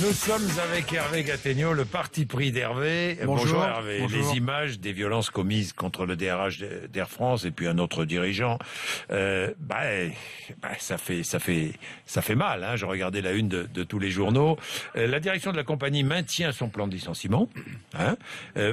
Nous sommes avec Hervé Gattegno, le parti pris d'Hervé. Bonjour Hervé. Bonjour. Les images des violences commises contre le DRH d'Air France et puis un autre dirigeant, ça fait mal. Hein. Je regardais la une de tous les journaux. La direction de la compagnie maintient son plan de licenciement. Hein.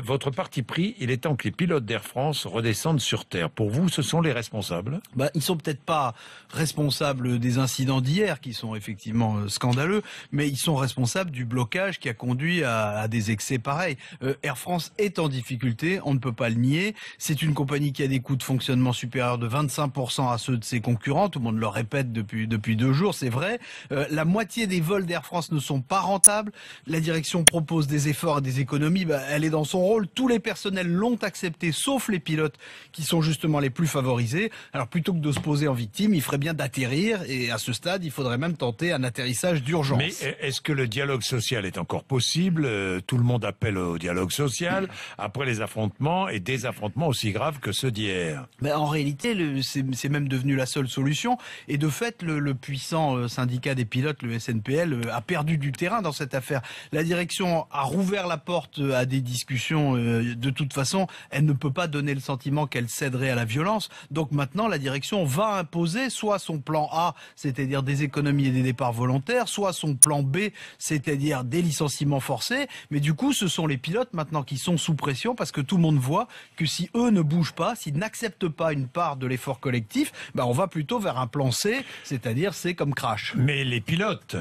Votre parti pris, il est temps que les pilotes d'Air France redescendent sur terre. Pour vous, ce sont les responsables? Ils sont peut-être pas responsables des incidents d'hier qui sont effectivement scandaleux, mais ils sont responsables du blocage qui a conduit à des excès pareils. Air France est en difficulté, on ne peut pas le nier. C'est une compagnie qui a des coûts de fonctionnement supérieurs de 25% à ceux de ses concurrents. Tout le monde le répète depuis 2 jours, c'est vrai. La moitié des vols d'Air France ne sont pas rentables. La direction propose des efforts et des économies. Elle est dans son rôle. Tous les personnels l'ont accepté, sauf les pilotes qui sont justement les plus favorisés. Alors plutôt que de se poser en victime, il ferait bien d'atterrir. Et à ce stade, il faudrait même tenter un atterrissage d'urgence. Mais est-ce que le dialogue social est encore possible? Tout le monde appelle au dialogue social après les affrontements et des affrontements aussi graves que ceux d'hier. En réalité, c'est même devenu la seule solution. Et de fait, le puissant syndicat des pilotes, le SNPL, a perdu du terrain dans cette affaire. La direction a rouvert la porte à des discussions. De toute façon, elle ne peut pas donner le sentiment qu'elle céderait à la violence. Donc maintenant, la direction va imposer soit son plan A, c'est-à-dire des économies et des départs volontaires, soit son plan B, c'est-à-dire des licenciements forcés. Mais du coup, ce sont les pilotes maintenant qui sont sous pression parce que tout le monde voit que si eux ne bougent pas, s'ils n'acceptent pas une part de l'effort collectif, on va plutôt vers un plan C, c'est-à-dire c'est comme crash. Mais les pilotes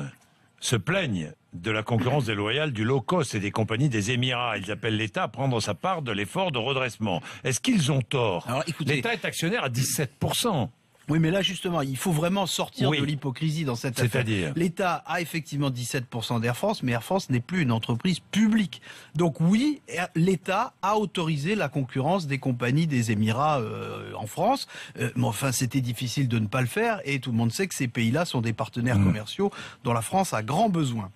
se plaignent de la concurrence déloyale du low cost et des compagnies des Émirats. Ils appellent l'État à prendre sa part de l'effort de redressement. Est-ce qu'ils ont tort? Alors, écoutez, l'État est actionnaire à 17%. Oui, mais là, justement, il faut vraiment sortir de l'hypocrisie dans cette affaire. C'est-à-dire, l'État a effectivement 17% d'Air France, mais Air France n'est plus une entreprise publique. Donc oui, l'État a autorisé la concurrence des compagnies des Émirats en France. Mais enfin, c'était difficile de ne pas le faire, et tout le monde sait que ces pays-là sont des partenaires commerciaux dont la France a grand besoin.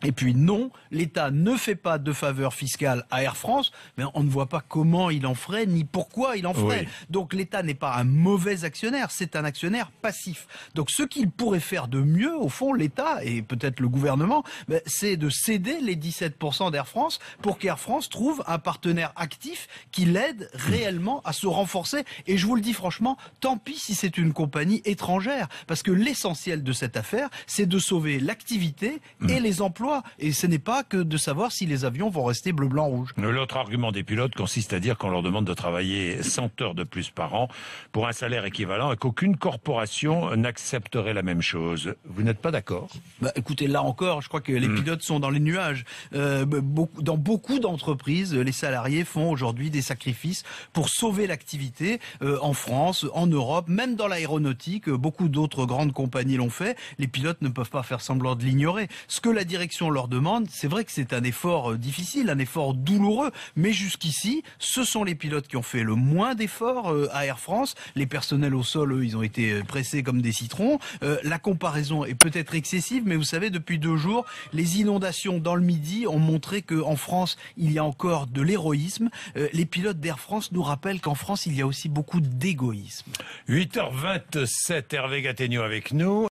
Et puis non, l'État ne fait pas de faveur fiscale à Air France, mais on ne voit pas comment il en ferait, ni pourquoi il en ferait. Oui. Donc l'État n'est pas un mauvais actionnaire, c'est un actionnaire passif. Donc ce qu'il pourrait faire de mieux, au fond, l'État, et peut-être le gouvernement, c'est de céder les 17% d'Air France pour qu'Air France trouve un partenaire actif qui l'aide réellement à se renforcer. Et je vous le dis franchement, tant pis si c'est une compagnie étrangère, parce que l'essentiel de cette affaire, c'est de sauver l'activité et les emplois. Et ce n'est pas que de savoir si les avions vont rester bleu, blanc, rouge. L'autre argument des pilotes consiste à dire qu'on leur demande de travailler 100 heures de plus par an pour un salaire équivalent et qu'aucune corporation n'accepterait la même chose. Vous n'êtes pas d'accord? Écoutez, là encore, je crois que les pilotes sont dans les nuages. Dans beaucoup d'entreprises, les salariés font aujourd'hui des sacrifices pour sauver l'activité en France, en Europe, même dans l'aéronautique. Beaucoup d'autres grandes compagnies l'ont fait. Les pilotes ne peuvent pas faire semblant de l'ignorer. Ce que la direction leur demande, c'est vrai que c'est un effort difficile, un effort douloureux, mais jusqu'ici, ce sont les pilotes qui ont fait le moins d'efforts à Air France. Les personnels au sol, eux, ils ont été pressés comme des citrons. La comparaison est peut-être excessive, mais vous savez, depuis 2 jours, les inondations dans le Midi ont montré qu'en France, il y a encore de l'héroïsme. Les pilotes d'Air France nous rappellent qu'en France, il y a aussi beaucoup d'égoïsme. 8h27, Hervé Gattegno avec nous.